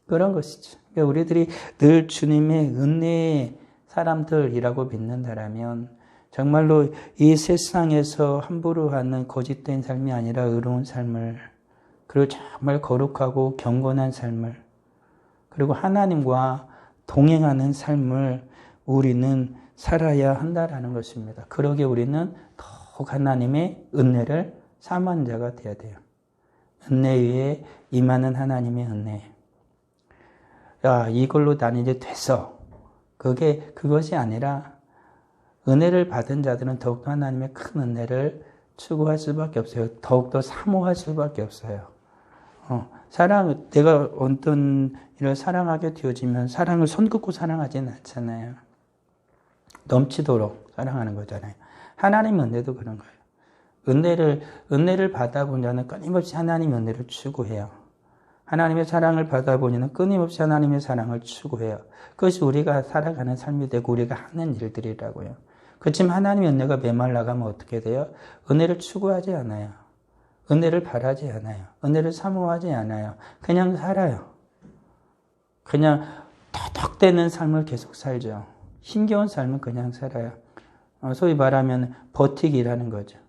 그런 것이죠. 그러니까 우리들이 늘 주님의 은혜의 사람들이라고 믿는다라면 정말로 이 세상에서 함부로 하는 거짓된 삶이 아니라 의로운 삶을 그리고 정말 거룩하고 경건한 삶을 그리고 하나님과 동행하는 삶을 우리는 살아야 한다라는 것입니다. 그러기에 우리는 더욱 하나님의 은혜를 사모하는 자가 되어야 돼요. 은혜 위에 임하는 하나님의 은혜. 야, 이걸로 나는 이제 됐어. 그것이 아니라 은혜를 받은 자들은 더욱더 하나님의 큰 은혜를 추구할 수밖에 없어요. 더욱더 사모할 수밖에 없어요. 내가 어떤 일을 사랑하게 되어지면 사랑을 손 긋고 사랑하지는 않잖아요. 넘치도록 사랑하는 거잖아요. 하나님 은혜도 그런 거예요. 은혜를 받아본 자는 끊임없이 하나님의 은혜를 추구해요. 하나님의 사랑을 받아보니는 끊임없이 하나님의 사랑을 추구해요. 그것이 우리가 살아가는 삶이 되고 우리가 하는 일들이라고요. 그렇지만 하나님의 은혜가 메말라가면 어떻게 돼요? 은혜를 추구하지 않아요. 은혜를 바라지 않아요. 은혜를 사모하지 않아요. 그냥 살아요. 그냥 터덕대는 삶을 계속 살죠. 힘겨운 삶은 그냥 살아요. 소위 말하면 버티기라는 거죠.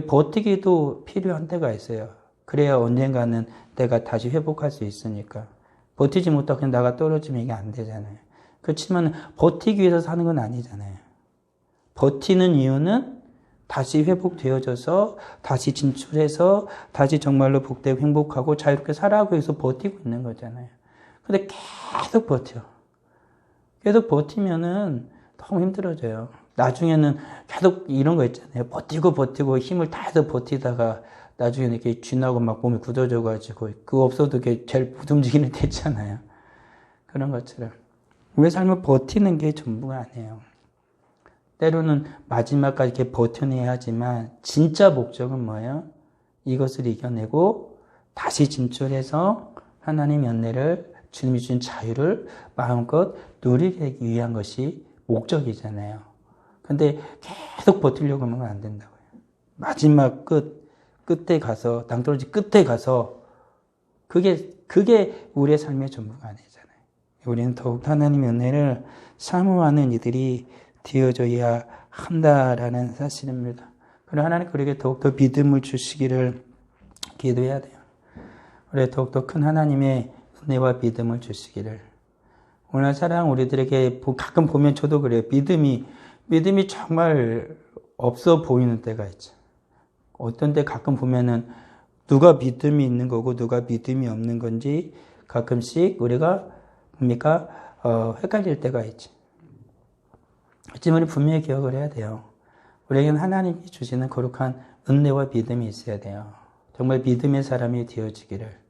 버티기도 필요한 때가 있어요. 그래야 언젠가는 내가 다시 회복할 수 있으니까. 버티지 못하고 그냥 나가 떨어지면 이게 안 되잖아요. 그렇지만 버티기 위해서 사는 건 아니잖아요. 버티는 이유는 다시 회복되어져서 다시 진출해서 다시 정말로 복되고 행복하고 자유롭게 살아가기 위해서 버티고 있는 거잖아요. 근데 계속 버텨. 계속 버티면은 너무 힘들어져요. 나중에는 계속 이런 거 있잖아요. 버티고 힘을 다해서 버티다가 나중에는 이렇게 쥐나고 막 몸이 굳어져가지고 그거 없어도 이렇게 제일 못 움직이는 데 있잖아요. 그런 것처럼. 우리 삶을 버티는 게 전부가 아니에요. 때로는 마지막까지 이렇게 버텨내야 하지만 진짜 목적은 뭐예요? 이것을 이겨내고 다시 진출해서 하나님의 은혜를 주님이 주신 자유를 마음껏 누리기 위한 것이 목적이잖아요. 근데 계속 버티려고 하면 안 된다고요. 마지막 끝에 가서 낭떠러지 끝에 가서 그게 우리의 삶의 전부가 아니잖아요. 우리는 더욱 하나님의 은혜를 사모하는 이들이 되어져야 한다라는 사실입니다. 그리고 하나님 그에게 더욱더 믿음을 주시기를 기도해야 돼요. 우리 더욱더 큰 하나님의 은혜와 믿음을 주시기를 오늘 사랑 우리들에게 가끔 보면 저도 그래요. 믿음이 정말 없어 보이는 때가 있죠. 어떤 때 가끔 보면은 누가 믿음이 있는 거고 누가 믿음이 없는 건지 가끔씩 우리가 뭡니까? 헷갈릴 때가 있지. 하지만 분명히 기억을 해야 돼요. 우리에게는 하나님이 주시는 거룩한 은혜와 믿음이 있어야 돼요. 정말 믿음의 사람이 되어지기를.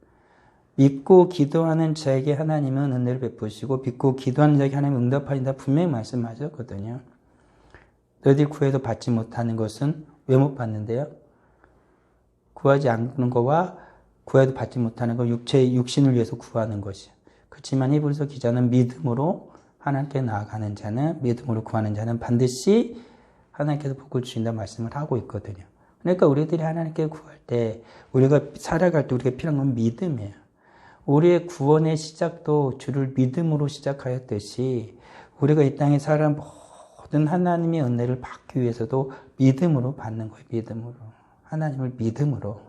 믿고 기도하는 자에게 하나님은 은혜를 베푸시고 믿고 기도하는 자에게 하나님은 응답하신다 분명히 말씀하셨거든요. 너희들이 구해도 받지 못하는 것은 왜 못 받는데요? 구하지 않는 것과 구해도 받지 못하는 것, 육신을 위해서 구하는 것이요. 그렇지만 히브리서 기자는 믿음으로 하나님께 나아가는 자는, 믿음으로 구하는 자는 반드시 하나님께서 복을 주신다 말씀을 하고 있거든요. 그러니까 우리들이 하나님께 구할 때, 우리가 살아갈 때 우리가 필요한 건 믿음이에요. 우리의 구원의 시작도 주를 믿음으로 시작하였듯이 우리가 이 땅에 살아 모든 하나님의 은혜를 받기 위해서도 믿음으로 받는 거예요. 믿음으로. 하나님을 믿음으로.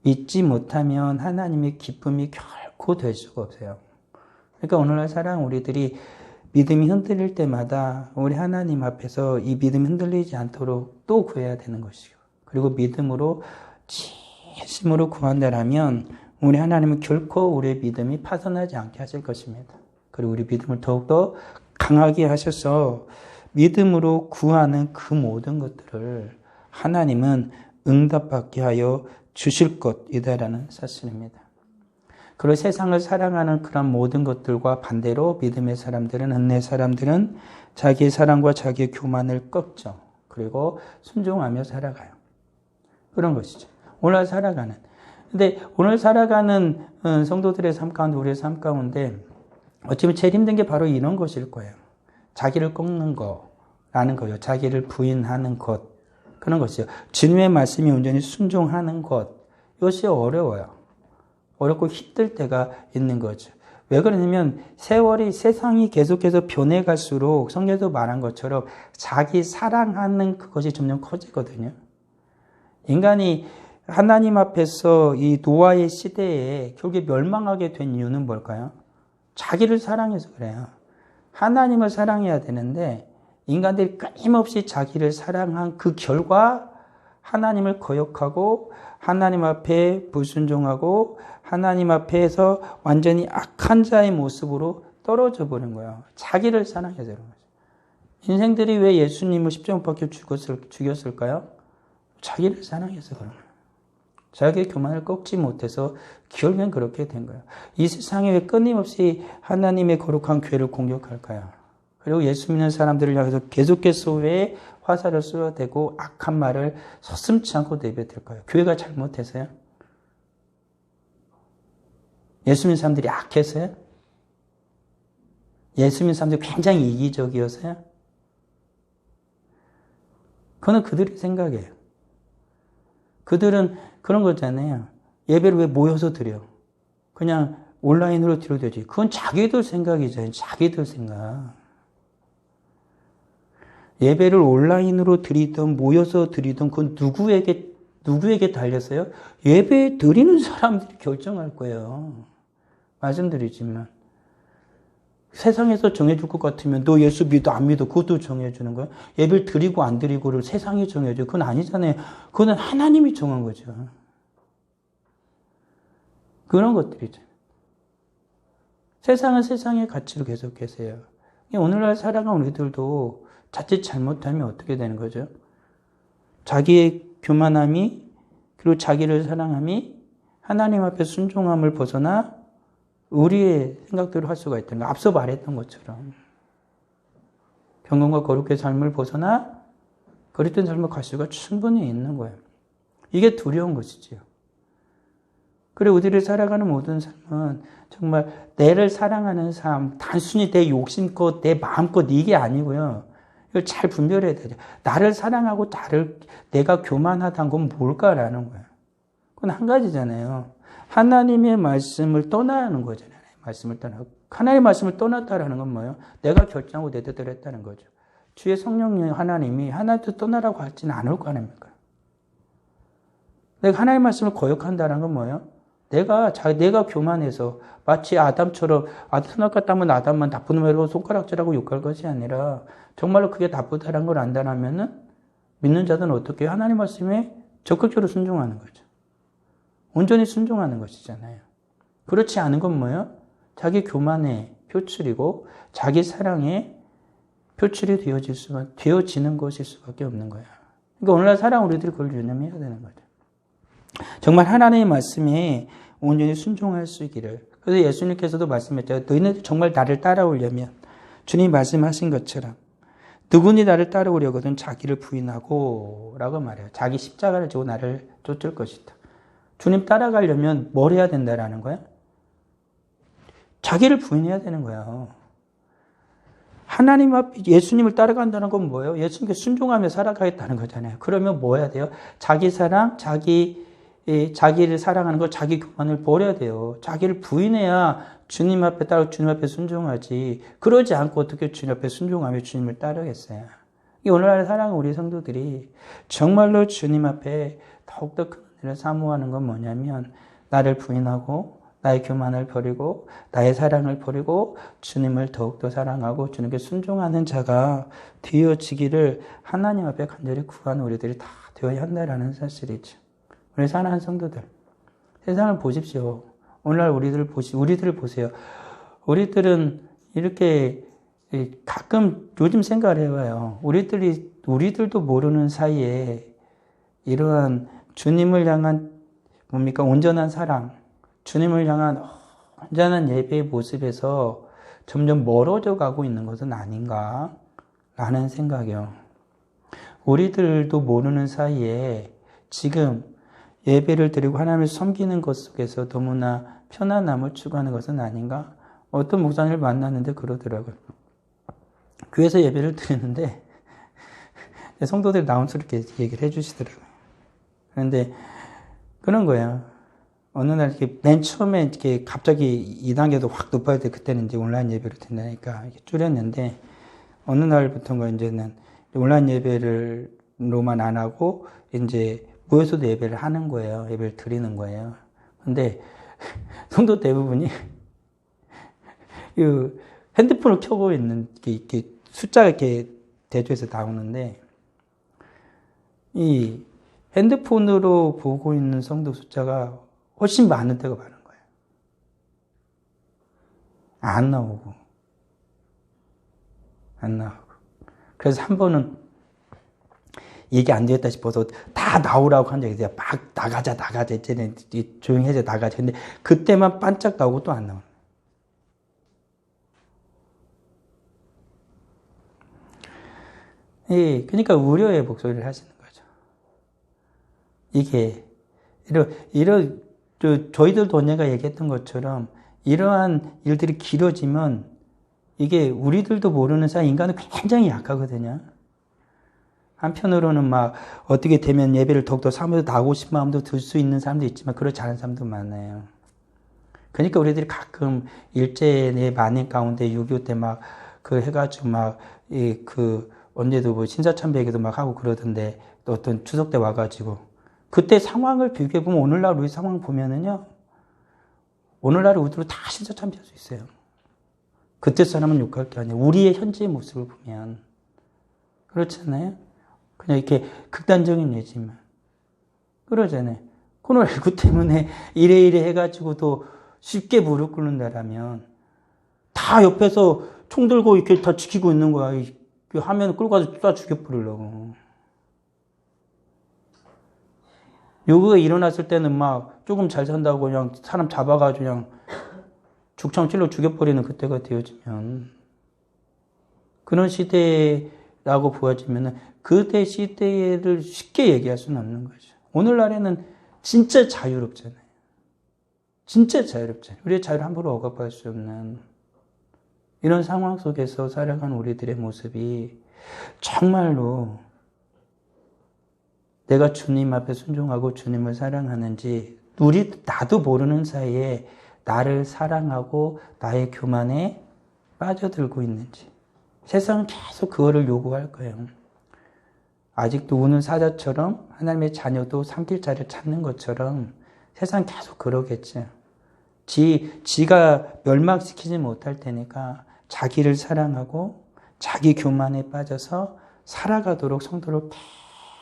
믿지 못하면 하나님의 기쁨이 결코 될 수가 없어요. 그러니까 오늘날 사랑 우리들이 믿음이 흔들릴 때마다 우리 하나님 앞에서 이 믿음이 흔들리지 않도록 또 구해야 되는 것이고, 그리고 믿음으로 진심으로 구한다라면 우리 하나님은 결코 우리의 믿음이 파손하지 않게 하실 것입니다. 그리고 우리 믿음을 더욱더 강하게 하셔서 믿음으로 구하는 그 모든 것들을 하나님은 응답받게 하여 주실 것이다라는 사실입니다. 그리고 세상을 사랑하는 그런 모든 것들과 반대로 믿음의 사람들은, 은혜의 사람들은 자기의 사랑과 자기의 교만을 꺾죠. 그리고 순종하며 살아가요. 그런 것이죠. 오늘 살아가는. 근데 오늘 살아가는 성도들의 삶 가운데, 우리의 삶 가운데 어쩌면 제일 힘든 게 바로 이런 것일 거예요. 자기를 꺾는 거라는 거예요. 자기를 부인하는 것. 그런 것이요. 주님의 말씀이 온전히 순종하는 것. 이것이 어려워요. 어렵고 힘들 때가 있는 거죠. 왜 그러냐면 세상이 계속해서 변해갈수록 성경에서 말한 것처럼 자기 사랑하는 그것이 점점 커지거든요. 인간이 하나님 앞에서 이 노아의 시대에 결국에 멸망하게 된 이유는 뭘까요? 자기를 사랑해서 그래요. 하나님을 사랑해야 되는데 인간들이 끊임없이 자기를 사랑한 그 결과 하나님을 거역하고 하나님 앞에 불순종하고 하나님 앞에서 완전히 악한 자의 모습으로 떨어져 버린 거예요. 자기를 사랑해서 그런 거죠. 인생들이 왜 예수님을 십자가 못 박혀 죽였을까요? 자기를 사랑해서 그런 거예요. 자기의 교만을 꺾지 못해서 결국엔 그렇게 된 거예요. 이 세상에 왜 끊임없이 하나님의 거룩한 교회를 공격할까요? 그리고 예수 믿는 사람들을 향해서 계속해서 왜 화살을 쏘아대고 악한 말을 서슴지 않고 내뱉을까요? 교회가 잘못해서요? 예수 믿는 사람들이 악해서요? 예수 믿는 사람들이 굉장히 이기적이어서요? 그건 그들의 생각이에요. 그들은 그런 거잖아요. 예배를 왜 모여서 드려? 그냥 온라인으로 드려도 되지. 그건 자기들 생각이잖아요. 자기들 생각. 예배를 온라인으로 드리든 모여서 드리든 그건 누구에게 달렸어요? 예배 드리는 사람들이 결정할 거예요. 말씀드리지만 세상에서 정해줄 것 같으면 너 예수 믿어 안 믿어 그것도 정해주는 거예요. 예배를 드리고 안 드리고를 세상이 정해줘. 그건 아니잖아요. 그건 하나님이 정한 거죠. 그런 것들이죠. 세상은 세상의 가치로 계속해서 해요. 오늘날 살아가는 우리들도 자칫 잘못하면 어떻게 되는 거죠? 자기의 교만함이 그리고 자기를 사랑함이 하나님 앞에 순종함을 벗어나 우리의 생각대로 할 수가 있다는 거. 앞서 말했던 것처럼 경건과 거룩의 삶을 벗어나 거룩된 삶을 갈 수가 충분히 있는 거예요. 이게 두려운 것이지요. 그리고 우리를 살아가는 모든 삶은 정말 내를 사랑하는 삶, 단순히 내 욕심껏 내 마음껏 이게 아니고요. 이걸 잘 분별해야 되죠. 나를 사랑하고 내가 교만하다는 건 뭘까라는 거예요. 그건 한 가지잖아요. 하나님의 말씀을 떠나는 거잖아요. 말씀을 떠나고. 하나님의 말씀을 떠났다라는 건 뭐예요? 내가 결정하고 내 뜻대로 했다는 거죠. 주의 성령님 하나님이 하나님도 떠나라고 하지는 않을 거 아닙니까? 내가 하나님의 말씀을 거역한다는 건 뭐예요? 내가 교만해서 마치 아담처럼 선악과 따면 아담만 나쁜 놈이라고 손가락질하고 욕할 것이 아니라 정말로 그게 나쁘다는 걸 안다라면은 믿는 자들은 어떻게 해요? 하나님 말씀에 적극적으로 순종하는 거죠. 온전히 순종하는 것이잖아요. 그렇지 않은 건 뭐예요? 자기 교만의 표출이고 자기 사랑의 표출이 되어지는 것일 수밖에 없는 거예요. 그러니까 오늘날 사랑 우리들이 그걸 유념해야 되는 거죠. 정말 하나님의 말씀에 온전히 순종할 수 있기를. 그래서 예수님께서도 말씀했죠. 너희는 정말 나를 따라오려면 주님이 말씀하신 것처럼 누구니 나를 따라오려거든 자기를 부인하고 라고 말해요. 자기 십자가를 지고 나를 쫓을 것이다. 주님 따라가려면 뭘 해야 된다라는 거야? 자기를 부인해야 되는 거야. 하나님 앞 예수님을 따라간다는 건 뭐예요? 예수님께 순종하며 살아가겠다는 거잖아요. 그러면 뭐 해야 돼요? 자기 사랑, 자기를 사랑하는 거, 자기 교만을 버려야 돼요. 자기를 부인해야 주님 앞에 따라 주님 앞에 순종하지. 그러지 않고 어떻게 주님 앞에 순종하며 주님을 따르겠어요? 이 오늘날 사랑하는 우리 성도들이 정말로 주님 앞에 더욱더 큰 은혜를 사모하는 건 뭐냐면 나를 부인하고 나의 교만을 버리고 나의 사랑을 버리고 주님을 더욱더 사랑하고 주님께 순종하는 자가 되어지기를 하나님 앞에 간절히 구하는 우리들이 다 되어야 한다라는 사실이죠. 우리 사랑하는 성도들, 세상을 보십시오. 오늘날 우리들을 보세요. 우리들은 이렇게 가끔 요즘 생각을 해봐요. 우리들도 모르는 사이에 이러한 주님을 향한 온전한 사랑, 주님을 향한 온전한 예배의 모습에서 점점 멀어져 가고 있는 것은 아닌가라는 생각이요. 우리들도 모르는 사이에 지금 예배를 드리고 하나님을 섬기는 것 속에서 너무나 편안함을 추구하는 것은 아닌가? 어떤 목사님을 만났는데 그러더라고요. 교회에서 예배를 드리는데 성도들이 나온스럽게 얘기를 해주시더라고요. 그런데 그런 거예요. 어느 날 이렇게 맨 처음에 이렇게 갑자기 2단계도 확 높아야 돼. 그때는 이제 온라인 예배를 드린다니까 줄였는데 어느 날부터인가 이제는 온라인 예배로만 안 하고 이제 모여서도 예배를 하는 거예요. 예배를 드리는 거예요. 근데 성도 대부분이 핸드폰을 켜고 있는 이렇게 숫자가 이렇게 대조해서 나오는데 이 핸드폰으로 보고 있는 성도 숫자가 훨씬 많은 때가 많은 거예요. 안 나오고. 그래서 한 번은 얘기 안 되겠다 싶어서 다 나오라고 한 적이 있어요. 막 나가자 이제는 조용히 해서 나가자. 근데 그때만 반짝 나오고 또 안 나오는 거예요. 그러니까 우려의 목소리를 하시는 거죠. 이게 저희들도 언젠가 얘기했던 것처럼 이러한 일들이 길어지면 이게 우리들도 모르는 사이 인간은 굉장히 약하거든요. 한편으로는 막 어떻게 되면 예배를 더욱더 사모해서 나오고 싶은 마음도 들 수 있는 사람도 있지만 그렇지 않은 사람도 많아요. 그러니까 우리들이 가끔 일제의 만행 가운데 6.25 때 막 그 해가지고 막 언제도 뭐 신사참배기도 막 하고 그러던데 또 어떤 추석 때 와가지고 그때 상황을 비교해보면 오늘날 우리 상황 보면은요, 오늘날 우리도 다 신사참배할 수 있어요. 그때 사람은 욕할 게 아니에요. 우리의 현재의 모습을 보면. 그렇잖아요? 그냥 이렇게 극단적인 예지만. 그러잖아요. 코로나19 때문에 이래 해가지고도 쉽게 무릎 꿇는다라면 다 옆에서 총 들고 이렇게 다 지키고 있는 거야. 화면 끌고 가서 쏴 죽여버리려고. 요거가 일어났을 때는 막 조금 잘 산다고 그냥 사람 잡아가지고 그냥 죽창 찔러 죽여버리는 그때가 되어지면 그런 시대라고 보여지면 그때 시대를 쉽게 얘기할 수는 없는 거죠. 오늘날에는 진짜 자유롭잖아요. 진짜 자유롭잖아요. 우리의 자유를 함부로 억압할 수 없는 이런 상황 속에서 살아가는 우리들의 모습이 정말로 내가 주님 앞에 순종하고 주님을 사랑하는지 나도 모르는 사이에 나를 사랑하고 나의 교만에 빠져들고 있는지 세상은 계속 그거를 요구할 거예요. 아직도 우는 사자처럼 하나님의 자녀도 삼킬 자를 찾는 것처럼 세상 계속 그러겠죠. 지가 멸망시키지 못할 테니까 자기를 사랑하고 자기 교만에 빠져서 살아가도록 성도를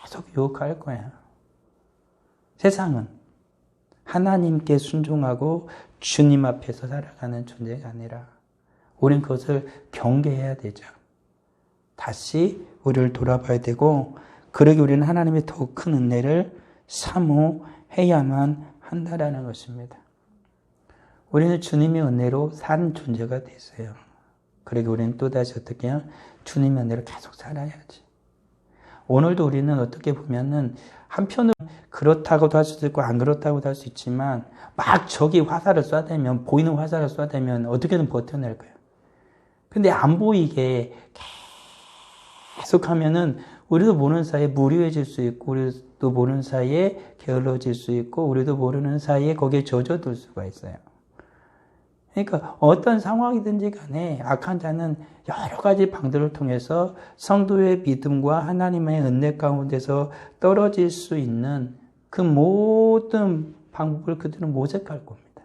계속 유혹할 거야. 세상은 하나님께 순종하고 주님 앞에서 살아가는 존재가 아니라 우린 그것을 경계해야 되죠. 다시 우리를 돌아봐야 되고 그러기 우리는 하나님의 더욱 큰 은혜를 사모해야만 한다라는 것입니다. 우리는 주님의 은혜로 사는 존재가 됐어요. 그러기 우리는 또다시 어떻게 해요? 주님의 은혜로 계속 살아야지. 오늘도 우리는 어떻게 보면은 한편으로 그렇다고도 할 수도 있고 안 그렇다고도 할 수 있지만 막 적이 화살을 쏴대면 보이는 화살을 쏴대면 어떻게든 버텨낼 거예요. 근데 안 보이게 계속 하면은 우리도 모르는 사이에 무료해질 수 있고 우리도 모르는 사이에 게을러질 수 있고 우리도 모르는 사이에 거기에 젖어들 수가 있어요. 그러니까 어떤 상황이든지 간에 악한 자는 여러 가지 방들을 통해서 성도의 믿음과 하나님의 은혜 가운데서 떨어질 수 있는 그 모든 방법을 그들은 모색할 겁니다.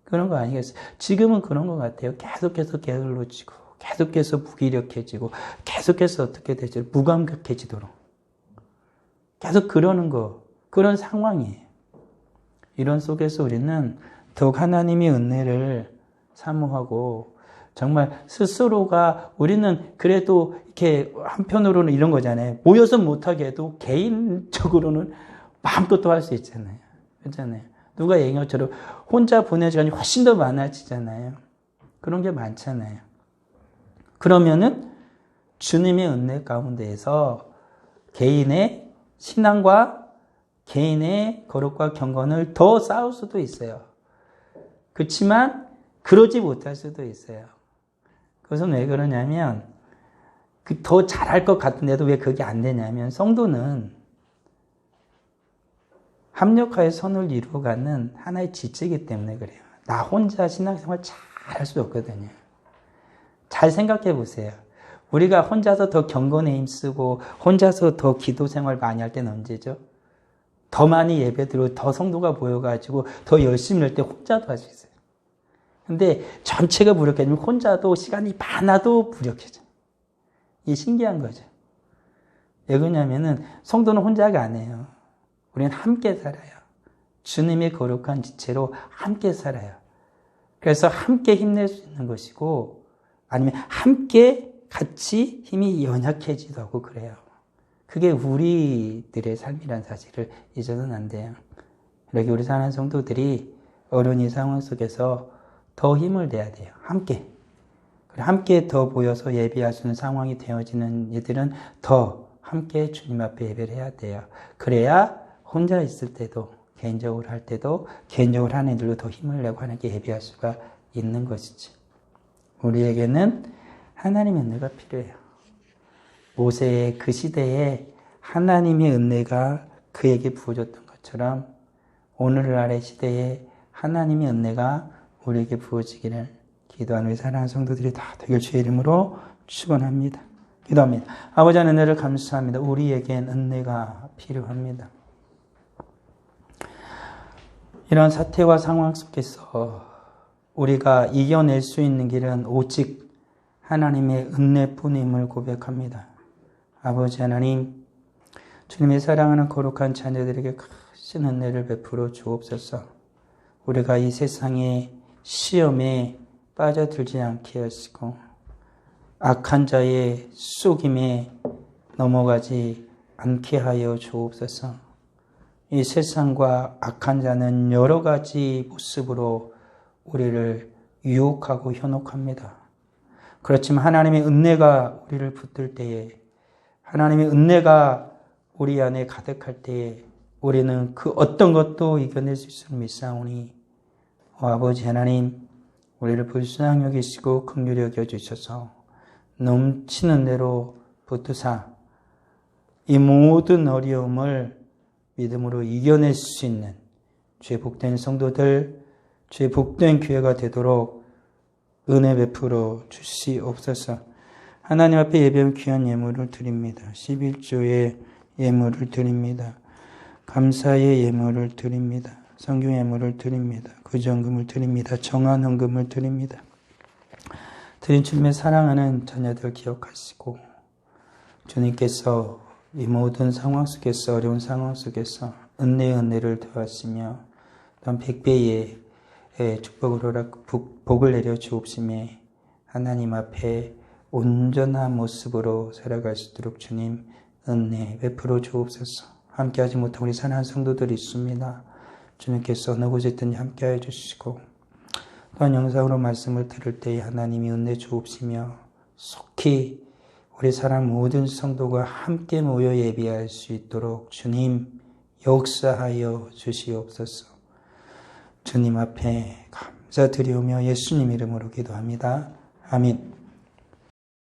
그런 거 아니겠어요? 지금은 그런 것 같아요. 계속해서 게을러지고 계속해서 무기력해지고 계속해서 어떻게 되죠? 무감각해지도록 계속 그러는 거, 그런 상황이에요. 이런 속에서 우리는 더욱 하나님의 은혜를 사모하고 정말 스스로가 우리는 그래도 이렇게 한편으로는 이런 거잖아요. 모여서 못하게 해도 개인적으로는 마음껏 할 수 있잖아요. 그렇잖아요. 누가 얘기한 것처럼 혼자 보내는 시간이 훨씬 더 많아지잖아요. 그런 게 많잖아요. 그러면은 주님의 은혜 가운데에서 개인의 신앙과 개인의 거룩과 경건을 더 쌓을 수도 있어요. 그렇지만 그러지 못할 수도 있어요. 그것은 왜 그러냐면 더 잘할 것 같은데도 왜 그게 안 되냐면 성도는 합력하여 선을 이루어가는 하나의 지체이기 때문에 그래요. 나 혼자 신앙생활 잘 할 수 없거든요. 잘 생각해 보세요. 우리가 혼자서 더 경건에 힘쓰고 혼자서 더 기도생활 많이 할 때는 언제죠? 더 많이 예배드리고 더 성도가 모여가지고 더 열심히 할 때 혼자도 할 수 있어요. 근데 전체가 무력해지면 혼자도 시간이 많아도 무력해져요. 이게 신기한 거죠. 왜 그러냐면은 성도는 혼자가 아니에요. 우리는 함께 살아요. 주님의 거룩한 지체로 함께 살아요. 그래서 함께 힘낼 수 있는 것이고 아니면 함께 같이 힘이 연약해지기도 하고 그래요. 그게 우리들의 삶이란 사실을 잊어서는 안 돼요. 이렇게 우리 사랑하는 성도들이 어려운 이 상황 속에서 더 힘을 내야 돼요. 함께 더 모여서 예배할 수 있는 상황이 되어지는 이들은 더 함께 주님 앞에 예배를 해야 돼요. 그래야 혼자 있을 때도 개인적으로 할 때도 개인적으로 하는 이들도 더 힘을 내고 하나님께 예배할 수가 있는 것이지. 우리에게는 하나님의 은혜가 필요해요. 모세의 그 시대에 하나님의 은혜가 그에게 부어졌던 것처럼 오늘날의 시대에 하나님의 은혜가 우리에게 부어지기를 기도하는 우리 사랑하는 성도들이 다 되길 주의 이름으로 축원합니다. 기도합니다. 아버지 하나님 은혜를 감사합니다. 우리에겐 은혜가 필요합니다. 이런 사태와 상황 속에서 우리가 이겨낼 수 있는 길은 오직 하나님의 은혜뿐임을 고백합니다. 아버지 하나님, 주님의 사랑하는 거룩한 자녀들에게 크신 은혜를 베풀어 주옵소서. 우리가 이 세상의 시험에 빠져들지 않게 하시고 악한 자의 속임에 넘어가지 않게 하여 주옵소서. 이 세상과 악한 자는 여러 가지 모습으로 우리를 유혹하고 현혹합니다. 그렇지만 하나님의 은혜가 우리를 붙들 때에, 하나님의 은혜가 우리 안에 가득할 때에 우리는 그 어떤 것도 이겨낼 수 있음을 믿사오니 아버지 하나님, 우리를 불쌍히 여기시고 긍휼히 여겨주셔서 넘치는 대로 붙드사 이 모든 어려움을 믿음으로 이겨낼 수 있는 주의 복된 성도들, 주의 복된 교회가 되도록 은혜 베풀어 주시옵소서. 하나님 앞에 예배한 귀한 예물을 드립니다. 11조의 예물을 드립니다. 감사의 예물을 드립니다. 성경예물을 드립니다. 구전금을 드립니다. 정한 헌금을 드립니다. 드린 주님의 사랑하는 자녀들 기억하시고 주님께서 이 모든 상황 속에서 어려운 상황 속에서 은혜를 더하시며 또한 100배의 축복으로 복을 내려 주옵시며 하나님 앞에 온전한 모습으로 살아갈 수 있도록 주님 은혜 베풀어 주옵소서. 함께하지 못한 우리 사랑하는 성도들이 있습니다. 주님께서 어느 곳에 있든지 함께해 주시고 또한 영상으로 말씀을 들을 때에 하나님이 은혜 주옵시며 속히 우리 사랑 모든 성도가 함께 모여 예배할 수 있도록 주님 역사하여 주시옵소서. 주님 앞에 감사드리오며 예수님 이름으로 기도합니다. 아멘.